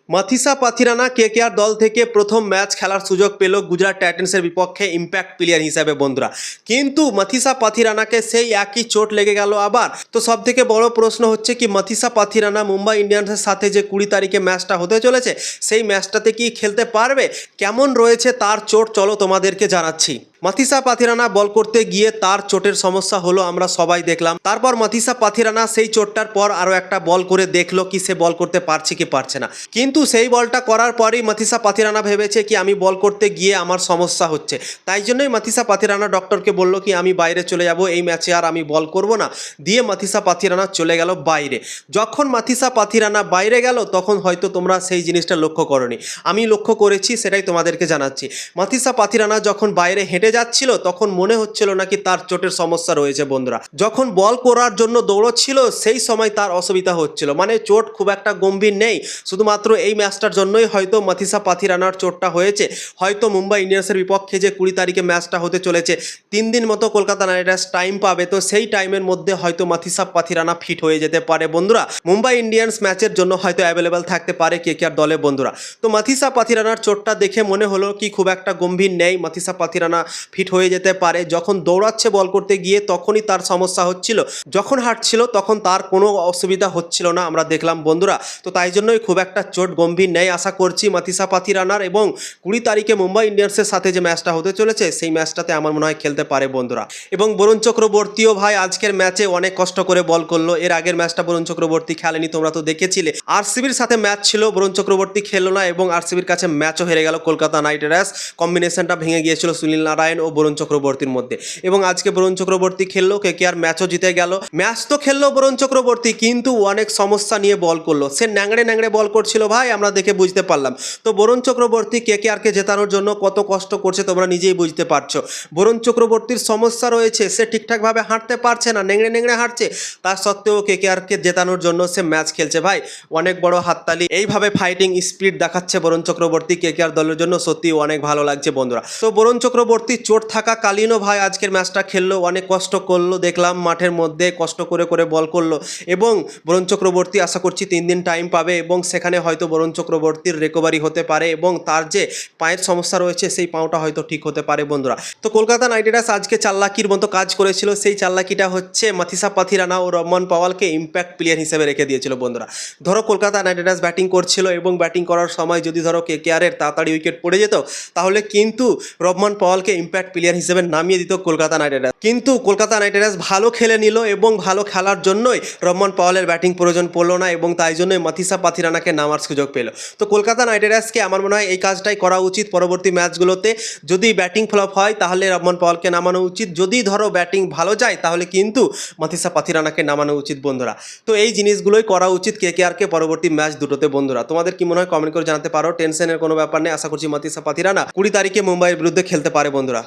Matheesha Pathirana KKR দল থেকে প্রথম ম্যাচ খেলার সুযোগ পেল গুজরাট টাইটান্সের বিপক্ষে ইম্প্যাক্ট প্লেয়ার হিসেবে বন্ধুরা। কিন্তু মাথিসা পাথিরানাকে সেই একই চোট লেগে গেল আবার। তো সব থেকে বড় প্রশ্ন হচ্ছে কি মাথিসা পাথিরানা মুম্বাই ইন্ডিয়ান্সের সাথে যে 20 তারিখে ম্যাচটা হতে চলেছে সেই ম্যাচটাতে কি খেলতে পারবে, কেমন রয়েছে তার চোট, চলো তোমাদেরকে জানাচ্ছি। মাথিসা পাথিরানা বল করতে গিয়ে তার চোটের সমস্যা হলো, আমরা সবাই দেখলাম। তারপর মাথিসা পাথিরানা সেই চোটটার পর আরও একটা বল করে দেখলো কি সে বল করতে পারছে কি পারছে না। কিন্তু সেই বলটা করার পরেই মাথিসা পাথিরানা ভেবেছে কি আমি বল করতে গিয়ে আমার সমস্যা হচ্ছে, তাই জন্যই মাথিসা পাথিরানা ডক্টরকে বলল কি আমি বাইরে চলে যাব, এই ম্যাচে আর আমি বল করব না। দিয়ে মাথিসা পাথিরানা চলে গেল বাইরে। যখন মাথিসা পাথিরানা বাইরে গেল তখন হয়তো তোমরা সেই জিনিসটা লক্ষ্য করোনি, আমি লক্ষ্য করেছি, সেটাই তোমাদেরকে জানাচ্ছি। মাথিসা পাথিরানা যখন বাইরে হেঁটে যাচ্ছিল তখন মনে হচ্ছিল নাকি তার চোটের সমস্যা রয়েছে বন্ধুরা। যখন বল করার জন্য দৌড়চ্ছিল সেই সময় তার অসুবিধা হচ্ছিল, মানে চোট খুব একটা গম্ভীর নেই, শুধুমাত্র এই ম্যাচটার জন্যই হয়তো মাথিসা পাথিরানার চোটটা হয়েছে। হয়তো মুম্বাই ইন্ডিয়ান্সের বিপক্ষে যে 20 তারিখে ম্যাচটা হতে চলেছে, 3 দিন মতো কলকাতা নাইট রাইডার্স টাইম পাবে, তো সেই টাইমের মধ্যে হয়তো মাথিসা পাথিরানা ফিট হয়ে যেতে পারে বন্ধুরা। মুম্বাই ইন্ডিয়ান্স ম্যাচের জন্য হয়তো অ্যাভেলেবেল থাকতে পারে কেকেআর দলে বন্ধুরা। তো মাথিসা পাথিরানার চোটটা দেখে মনে হলো কি খুব একটা গম্ভীর নেই, মাথিসা পাথিরানা ফিট হয়ে যেতে পারে। যখন দৌড়াচ্ছে বল করতে গিয়ে তখনই তার সমস্যা হচ্ছিল, যখন হাঁটছিল তখন তার কোনো অসুবিধা হচ্ছিল না, আমরা দেখলাম বন্ধুরা। তো তাই জন্যই খুব একটা চোট গম্ভীর নেই আশা করছি মাথিসা পাথিরানার। এবং 20 তারিখে মুম্বাই ইন্ডিয়ান্সের সাথে যে ম্যাচটা হতে চলেছে সেই ম্যাচটাতে আমার মনে হয় খেলতে পারে বন্ধুরা। এবং বরুণ চক্রবর্তীও ভাই আজকের ম্যাচে অনেক কষ্ট করে বল করলো। এর আগের ম্যাচটা বরুণ চক্রবর্তী খেলেনি, তোমরা তো দেখেছিলে। আরসিবির সাথে ম্যাচ ছিল, বরুণ চক্রবর্তী খেললো না এবং আরসিবির কাছে ম্যাচও হেরে গেল কলকাতা নাইট রাইডার্স। কম্বিনেশনটা ভেঙে গিয়েছিল সুনীল নারায়ণ ও বরুণ চক্রবর্তীর মধ্যে। এবং আজকে বরুণ চক্রবর্তী খেললো, কেকেআর ম্যাচও জিতে গেল। ম্যাচ তো খেললো বরুণ চক্রবর্তী, কিন্তু অনেক সমস্যা নিয়ে বল করলো, সে ন্যাংড়ে ন্যাংড়ে বল করছিল ভাই, আমরা দেখে বুঝতে পারলাম। তো বরুণ চক্রবর্তী কেকেআরকে জেতানোর জন্য কত কষ্ট করছে তোমরা নিজেই বুঝতে পারছো। বরুণ চক্রবর্তীর সমস্যা রয়েছে, সে ঠিকঠাকভাবে হাঁটতে পারছে না, নেংড়ে নেংড়ে হাঁটছে, তার সত্ত্বেও কেকেআরকে জেতানোর জন্য সে ম্যাচ খেলছে ভাই। অনেক বড় হাততালি, এইভাবে ফাইটিং স্পিড দেখাচ্ছে বরুণ চক্রবর্তী কেকেআর দলের জন্য, সত্যি অনেক ভালো লাগছে বন্ধুরা। তো বরুণ চক্রবর্তী চোট থাকাকালীনও ভাই আজকের ম্যাচটা খেললো, অনেক কষ্ট করলো, দেখলাম মাঠের মধ্যে কষ্ট করে করে বল করলো। এবং বরুণ চক্রবর্তী আশা করছি 3 দিন টাইম পাবে এবং সেখানে হয়তো বরুণ চক্রবর্তীর রিকভারি হতে পারে এবং তার যে পায়ের সমস্যা রয়েছে সেই পাওটা হয়তো ঠিক হতে পারে বন্ধুরা। তো কলকাতা নাইট রাইডার্স আজকে চাল্লাকির মতো কাজ করেছিল, সেই চাল্লাকিটা হচ্ছে মাথিসা পাথিরানা ও রহমান পাওয়ালকে ইম্প্যাক্ট প্লেয়ার হিসেবে রেখে দিয়েছিল বন্ধুরা। ধরো কলকাতা নাইট রাইডার্স ব্যাটিং করছিল এবং ব্যাটিং করার সময় যদি ধরো কেকেআরের তাড়াতাড়ি উইকেট পড়ে যেত তাহলে কিন্তু রহমান পাওয়ালকে ইম্প্যাক্ট প্লেয়ার হিসেবে নামিয়ে দিত কলকাতা নাইট রাইডার্স। কিন্তু কলকাতা নাইট রাইডার্স ভালো খেলে নিল এবং ভালো খেলার জন্যই রহমান পাওয়ালের ব্যাটিং প্রয়োজন পড়লো না এবং তাই জন্যই মাথিসা পাথিরানাকে নামার সুযোগ পেল। তো কলকাতা নাইট রাইডার্সকে আমার মনে হয় এই কাজটাই করা উচিত পরবর্তী ম্যাচগুলোতে। যদি ব্যাটিং ফ্লপ হয় তাহলে রহমান পাওয়ালকে নামানো উচিত, যদি ধরো ব্যাটিং ভালো যায় তাহলে কিন্তু মাথিসা পাথিরানাকে নামানো উচিত বন্ধুরা। তো এই জিনিসগুলোই করা উচিত কেকেআরকে পরবর্তী ম্যাচ দুটোতে বন্ধুরা। তোমাদের কি মনে হয় কমেন্ট করে জানাতে পারো। টেনশনের কোনো ব্যাপার নেই, আশা করছি মাথিসা পাথিরানা 20 তারিখে মুম্বাইয়ের বিরুদ্ধে খেলতে পারে বন্ধুরা।